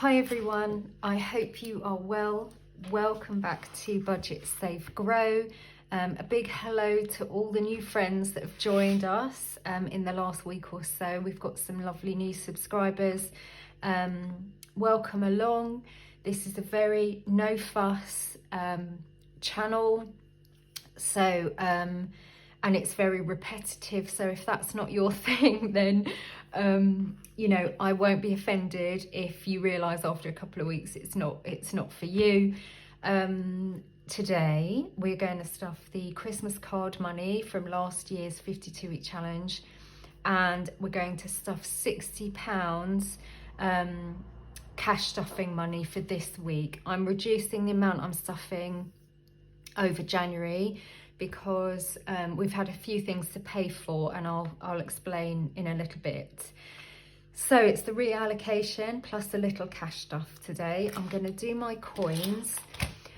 Hi everyone, I hope you are well. Welcome back to Budget Save Grow. A big hello to all the new friends that have joined us in the last week or so. We've got some lovely new subscribers. Welcome along. This is a very no fuss channel. So, and it's very repetitive. So if that's not your thing, then, you know, I won't be offended if you realise after a couple of weeks it's not for you. Today we're going to stuff the Christmas card money from last year's 52-week challenge, and we're going to stuff £60 cash stuffing money for this week. I'm reducing the amount I'm stuffing over January because we've had a few things to pay for, and I'll explain in a little bit. So it's the reallocation plus a little cash stuff today. I'm going to do my coins.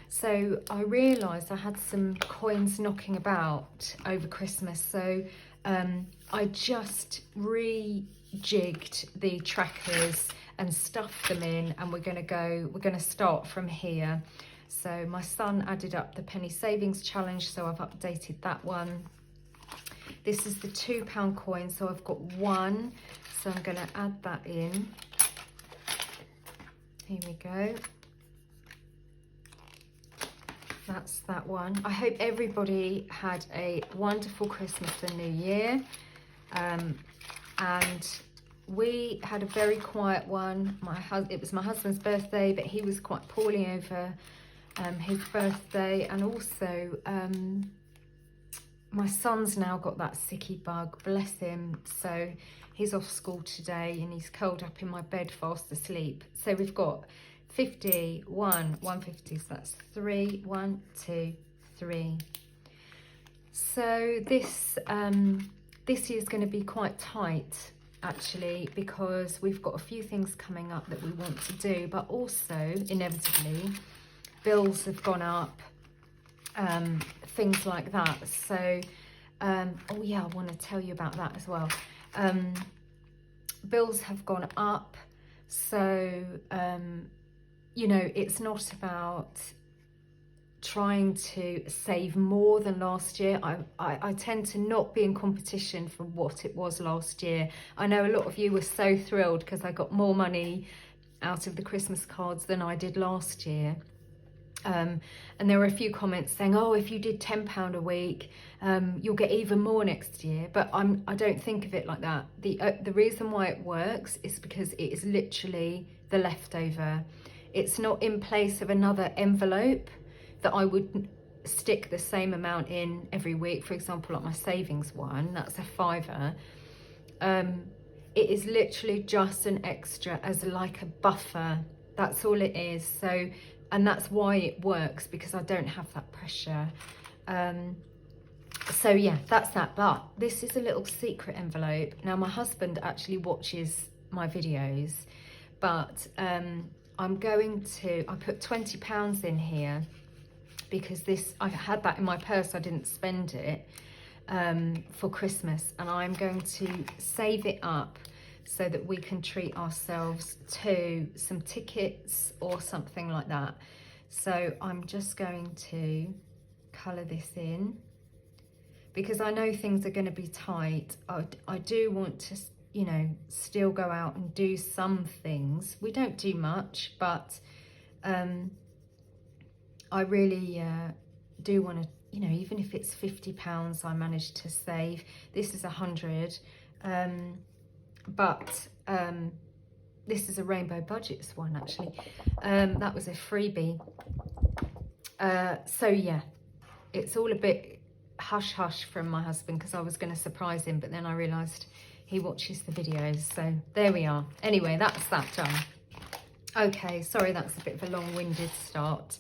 So I realised I had some coins knocking about over Christmas, so I just rejigged the trackers and stuffed them in, and we're going to start from here. So my son added up the penny savings challenge, so I've updated that one. This is the £2 coin, so I've got one, so I'm going to add that in. Here we go. That's that one. I hope everybody had a wonderful Christmas and New Year. And we had a very quiet one. It was my husband's birthday, but he was quite poorly over his birthday, and also my son's now got that sicky bug, bless him, so he's off school today and he's curled up in my bed fast asleep. So we've got 50, 150, so that's 3, 1, 2, 3. So this year's going to be quite tight actually, because we've got a few things coming up that we want to do, but also inevitably bills have gone up, things like that. So oh yeah, I want to tell you about that as well. Bills have gone up, so you know, it's not about trying to save more than last year. I tend to not be in competition for what it was last year. I know a lot of you were so thrilled because I got more money out of the Christmas cards than I did last year. And there were a few comments saying, oh, if you did £10 a week, you'll get even more next year. But I don't think of it like that. The reason why it works is because it is literally the leftover. It's not in place of another envelope that I would stick the same amount in every week. For example, like my savings one, that's a £5. It is literally just an extra as like a buffer. That's all it is. So, and that's why it works, because I don't have that pressure. So yeah, that's that. But this is a little secret envelope. Now my husband actually watches my videos, but I put £20 in here because I had that in my purse. I didn't spend it for Christmas, and I'm going to save it up so that we can treat ourselves to some tickets or something like that. So I'm just going to colour this in because I know things are going to be tight. I do want to, you know, still go out and do some things. We don't do much, but I really do want to, you know, even if it's £50 I managed to save. This is 100. But this is a Rainbow Budgets one actually. That was a freebie. So yeah, it's all a bit hush hush from my husband because I was going to surprise him, but then I realised he watches the videos, so there we are. Anyway, that's that done. Okay, sorry, that's a bit of a long-winded start.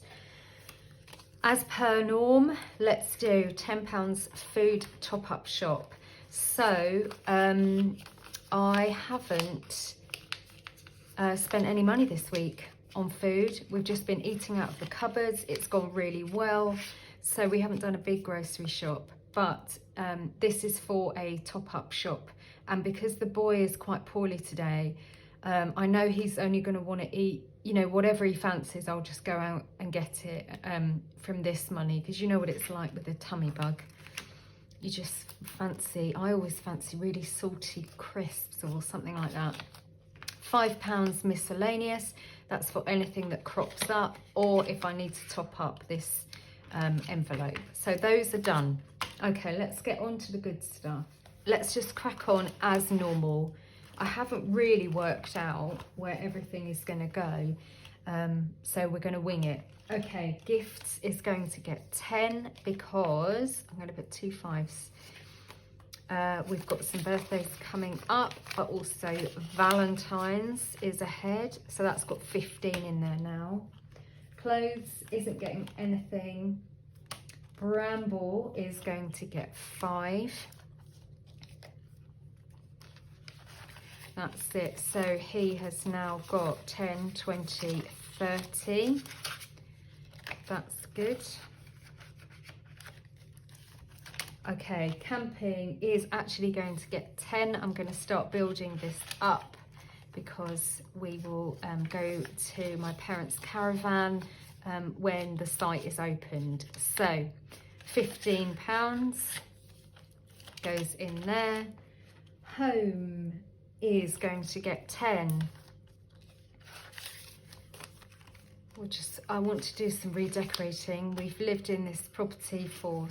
As per norm, let's do £10 food top-up shop. So I haven't spent any money this week on food. We've just been eating out of the cupboards. It's gone really well, so we haven't done a big grocery shop, but this is for a top-up shop. And because the boy is quite poorly today, I know he's only going to want to eat, you know, whatever he fancies. I'll just go out and get it from this money, because you know what it's like with a tummy bug. You just fancy, I always fancy really salty crisps or something like that. £5 miscellaneous. That's for anything that crops up, or if I need to top up this envelope. So those are done. Okay, let's get on to the good stuff. Let's just crack on as normal. I haven't really worked out where everything is going to go, so we're going to wing it. Okay, gifts is going to get 10 because I'm going to put 2 5s. We've got some birthdays coming up, but also Valentine's is ahead, so that's got 15 in there now. Clothes isn't getting anything. Bramble is going to get 5. That's it. So he has now got 10, 20, 30. That's good. Okay, camping is actually going to get 10. I'm going to start building this up because we will go to my parents' caravan when the site is opened. So £15 goes in there. Home is going to get 10. I want to do some redecorating. We've lived in this property for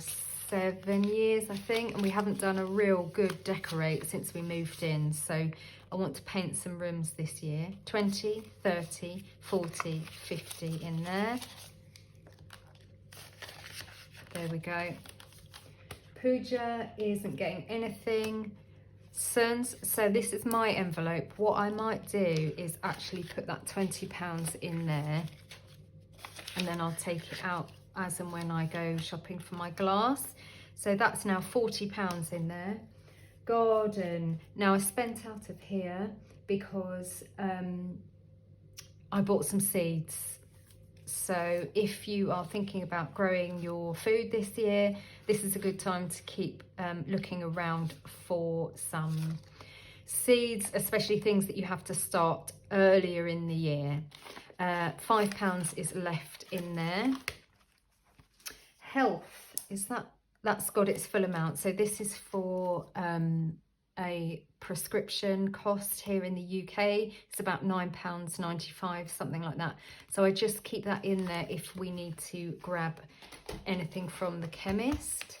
7 years, I think, and we haven't done a real good decorate since we moved in. So I want to paint some rooms this year. 20, 30, 40, 50 in there. There we go. Pooja isn't getting anything. Sons, so this is my envelope. What I might do is actually put that £20 in there, and then I'll take it out as and when I go shopping for my glass. So that's now £40 in there. Garden, now I spent out of here because I bought some seeds. So if you are thinking about growing your food this year, this is a good time to keep looking around for some seeds, especially things that you have to start earlier in the year. £5 is left in there. Health, that's got its full amount. So this is for a prescription cost here in the UK. It's about £9.95, something like that. So I just keep that in there if we need to grab anything from the chemist.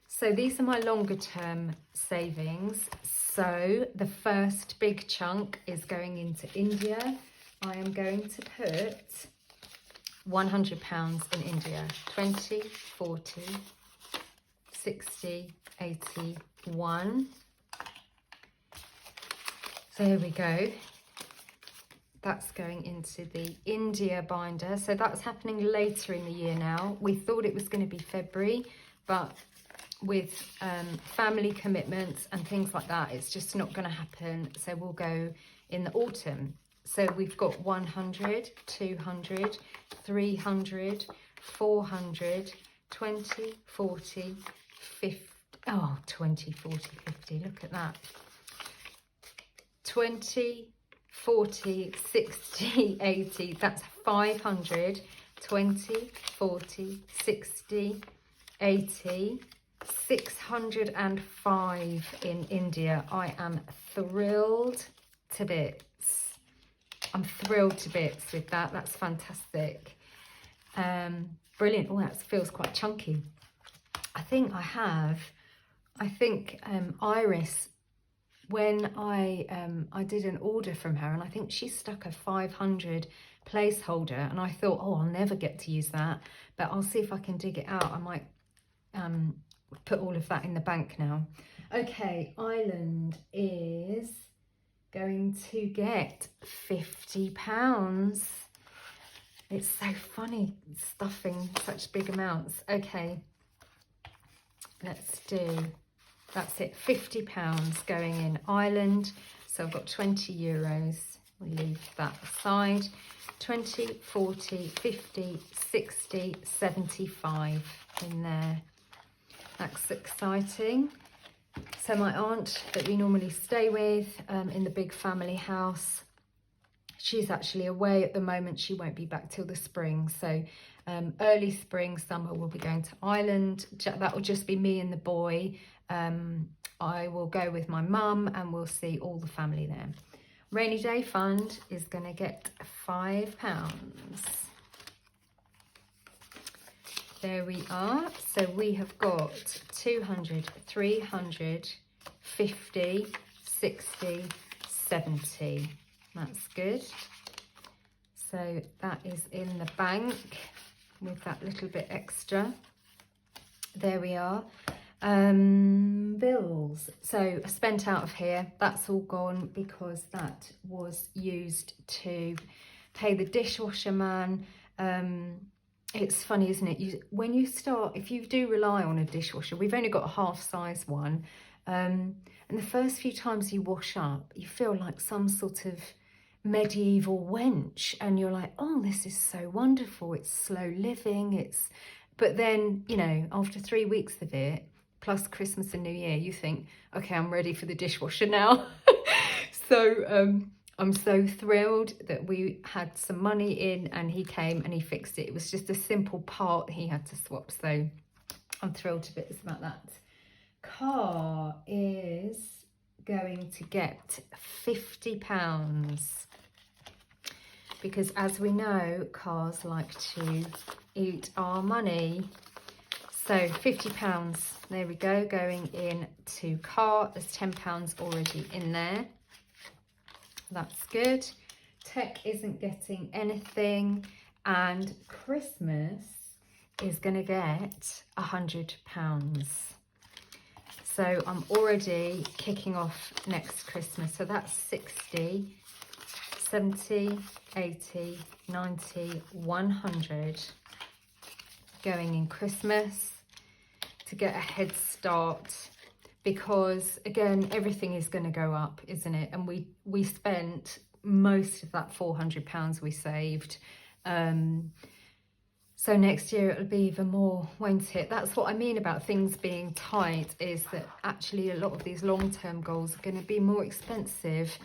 So these are my longer term savings. So the first big chunk is going into India. I am going to put £100 in India. 20, 40, 60, 80, 1. There we go. That's going into the India binder. So that's happening later in the year now. We thought it was going to be February, but with family commitments and things like that, it's just not going to happen. So we'll go in the autumn. So we've got 100, 200, 300, 400, 20, 40, 50. Oh, 20, 40, 50. Look at that. 20, 40, 60, 80. That's 500. 20, 40, 60, 80. 605 in India. I am thrilled to bits. I'm thrilled to bits with that. That's fantastic. Brilliant. Oh, that feels quite chunky. I think Iris, when I did an order from her, and I think she stuck a 500 placeholder, and I thought, oh, I'll never get to use that, but I'll see if I can dig it out. I might put all of that in the bank now. Okay, Ireland is going to get £50. It's so funny stuffing such big amounts. Okay, let's do, that's it, £50 going in Ireland. So I've got 20 euros, we'll leave that aside. 20, 40, 50, 60, 75 in there. That's exciting. So my aunt that we normally stay with in the big family house, she's actually away at the moment. She won't be back till the spring. So early spring, summer, we'll be going to Ireland. That will just be me and the boy. I will go with my mum and we'll see all the family there. Rainy day fund is going to get £5. There we are. So we have got 200, 300, 50, 60, 70. That's good. So that is in the bank with that little bit extra. There we are. Bills. So I spent out of here. That's all gone because that was used to pay the dishwasher man. It's funny, isn't it? When you start, if you do rely on a dishwasher, we've only got a half size one. And the first few times you wash up, you feel like some sort of medieval wench, and you're like, oh, this is so wonderful. It's slow living. But then, you know, after 3 weeks of it, plus Christmas and New Year, you think, okay, I'm ready for the dishwasher now. So I'm so thrilled that we had some money in and he came and he fixed it. It was just a simple part he had to swap. So I'm thrilled to bits about that. Car is going to get £50 because, as we know, cars like to eat our money. So £50, there we go, going into car. There's £10 already in there. That's good. Tech isn't getting anything, and Christmas is going to get £100. So I'm already kicking off next Christmas. So that's 60, 70, 80, 90, 100 going in Christmas to get a head start, because again, everything is going to go up, isn't it? And we spent most of that £400 we saved. So next year it'll be even more, won't it? That's what I mean about things being tight, is that actually a lot of these long-term goals are going to be more expensive.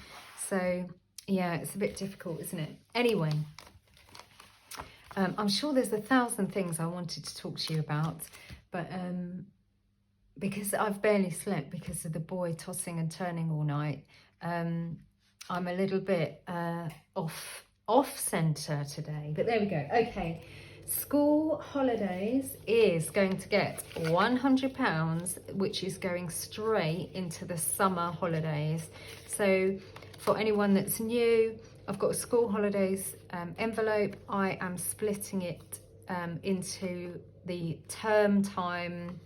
So yeah, it's a bit difficult, isn't it? Anyway, I'm sure there's 1,000 things I wanted to talk to you about, but because I've barely slept because of the boy tossing and turning all night, I'm a little bit off centre today. But there we go. Okay. School holidays is going to get £100, which is going straight into the summer holidays. So for anyone that's new, I've got a school holidays envelope. I am splitting it into the term time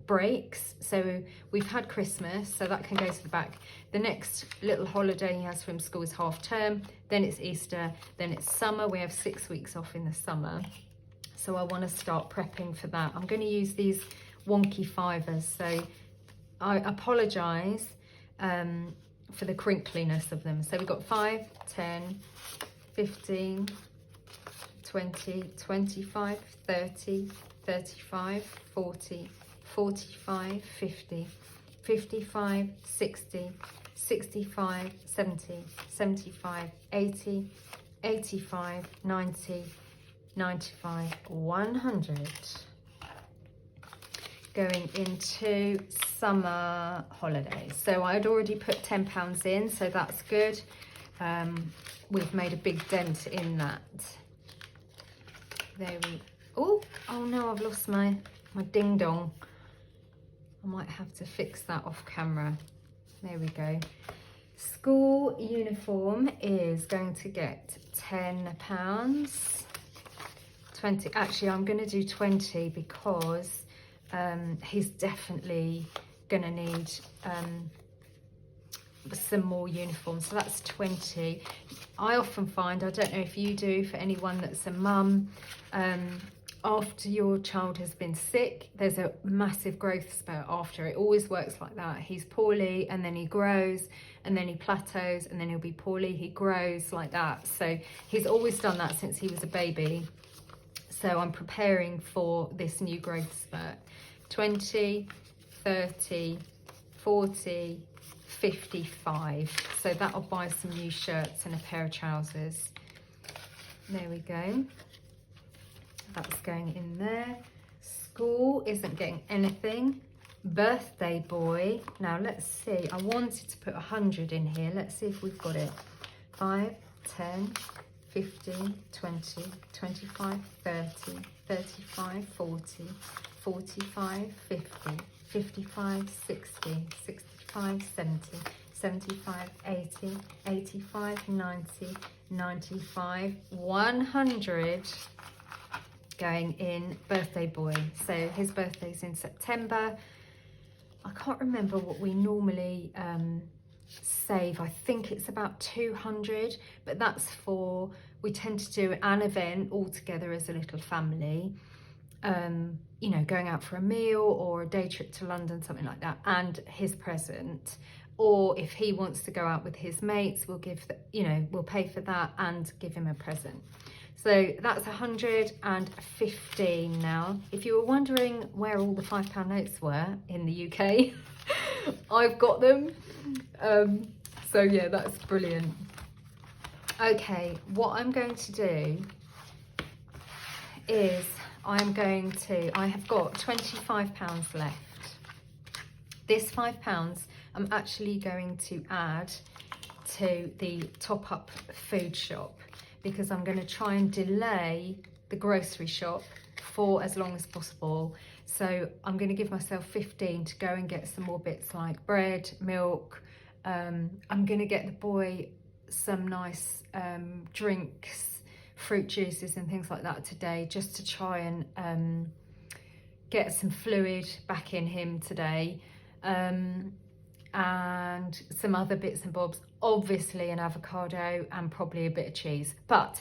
breaks. So we've had Christmas, so that can go to the back. The next little holiday he has from school is half term, then it's Easter, then it's summer. We have 6 weeks off in the summer, so I want to start prepping for that. I'm going to use these wonky fivers, so I apologize for the crinkliness of them. So we've got 5, 10, 15, 20, 25, 30, 35, 40, 45, 50, 55, 60, 65, 70, 75, 80, 85, 90, 95, 100. Going into summer holidays. So I'd already put £10 in, so that's good. We've made a big dent in that. There we, oh no, I've lost my ding dong. I might have to fix that off camera. There we go. School uniform is going to get £10. 20, actually I'm going to do 20 because he's definitely going to need some more uniforms, so that's 20. I often find, I don't know if you do, for anyone that's a mum, after your child has been sick, there's a massive growth spurt after. It always works like that. He's poorly and then he grows and then he plateaus and then he'll be poorly, he grows, like that. So he's always done that since he was a baby. So I'm preparing for this new growth spurt. 20, 30, 40, 55. So that'll buy some new shirts and a pair of trousers. There we go. That's going in there. School isn't getting anything. Birthday boy. Now let's see. I wanted to put 100 in here. Let's see if we've got it. 5, 10, 15, 20, 25, 30, 35, 40, 45, 50, 55, 60, 65, 70, 75, 80, 85, 90, 95, 100 going in birthday boy. So his birthday's in September. I can't remember what we normally save. I think it's about 200, but that's for, we tend to do an event all together as a little family, you know, going out for a meal or a day trip to London, something like that, and his present. Or if he wants to go out with his mates, we'll give, you know, we'll pay for that and give him a present. So that's 115 now. If you were wondering where all the £5 notes were in the UK, I've got them. So yeah, that's brilliant. Okay, what I'm going to do is I have got £25 left. This £5 I'm actually going to add to the top up food shop, because I'm going to try and delay the grocery shop for as long as possible. So I'm going to give myself 15 to go and get some more bits like bread, milk. I'm going to get the boy some nice drinks, fruit juices and things like that today, just to try and get some fluid back in him today. And some other bits and bobs, obviously an avocado and probably a bit of cheese, but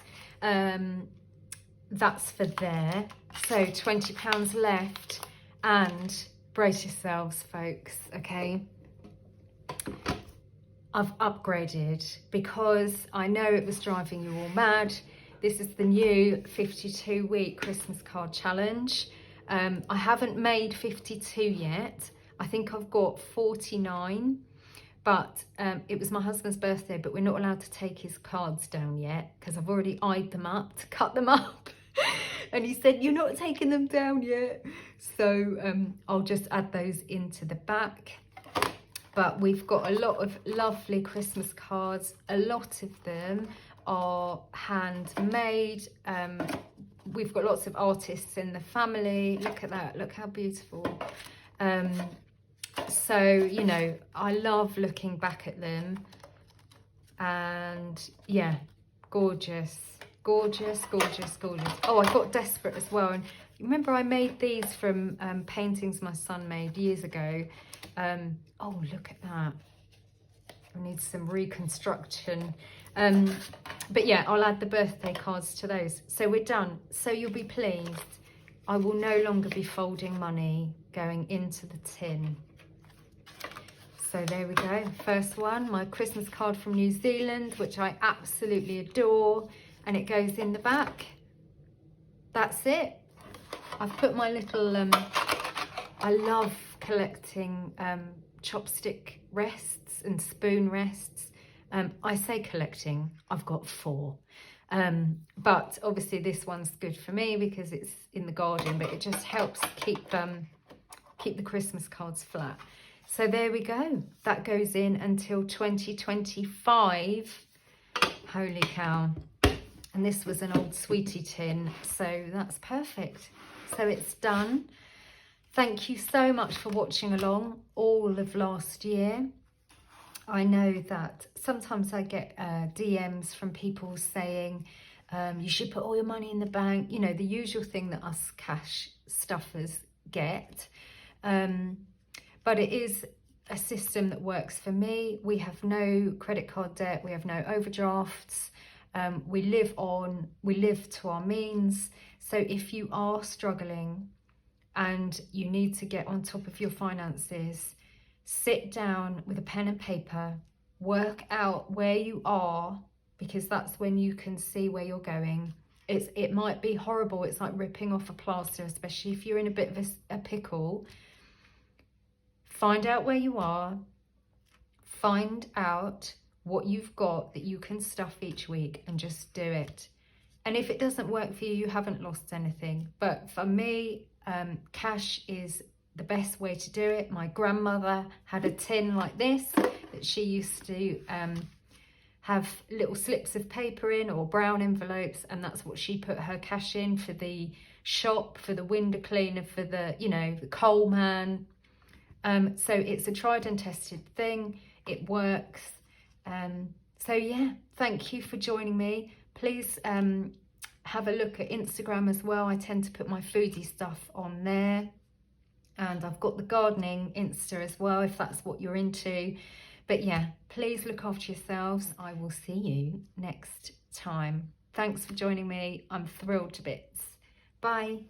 that's for there. So £20 left, and brace yourselves folks, okay? I've upgraded because I know it was driving you all mad. This is the new 52-week Christmas card challenge. I haven't made 52 yet. I think I've got 49, but it was my husband's birthday, but we're not allowed to take his cards down yet because I've already eyed them up to cut them up. And he said, you're not taking them down yet. So I'll just add those into the back. But we've got a lot of lovely Christmas cards. A lot of them are handmade. We've got lots of artists in the family. Look at that, look how beautiful. So, you know, I love looking back at them, and yeah, gorgeous, gorgeous, gorgeous, gorgeous. Oh, I got desperate as well. And remember I made these from paintings my son made years ago. Oh, look at that. I need some reconstruction. But yeah, I'll add the birthday cards to those. So we're done. So you'll be pleased. I will no longer be folding money going into the tin. So there we go. First one, my Christmas card from New Zealand, which I absolutely adore. And it goes in the back. That's it. I've put my little, I love collecting chopstick rests and spoon rests. I say collecting, I've got 4. But obviously this one's good for me because it's in the garden, but it just helps keep the Christmas cards flat. So there we go. That goes in until 2025. Holy cow. And this was an old sweetie tin, so that's perfect. So it's done. Thank you so much for watching along all of last year. I know that sometimes I get DMs from people saying you should put all your money in the bank, you know, the usual thing that us cash stuffers get. But it is a system that works for me. We have no credit card debt, we have no overdrafts, we live to our means. So if you are struggling and you need to get on top of your finances, sit down with a pen and paper, work out where you are, because that's when you can see where you're going. It might be horrible, it's like ripping off a plaster, especially if you're in a bit of a pickle. find out where you are, find out what you've got that you can stuff each week, and just do it. And if it doesn't work for you, you haven't lost anything. But for me, cash is the best way to do it. My grandmother had a tin like this that she used to have little slips of paper in, or brown envelopes, and that's what she put her cash in for the shop, for the window cleaner, for the, you know, the coal man. So it's a tried and tested thing. It works. So yeah, thank you for joining me. Please have a look at Instagram as well. I tend to put my foodie stuff on there. And I've got the gardening Insta as well, if that's what you're into. But yeah, please look after yourselves. I will see you next time. Thanks for joining me. I'm thrilled to bits. Bye.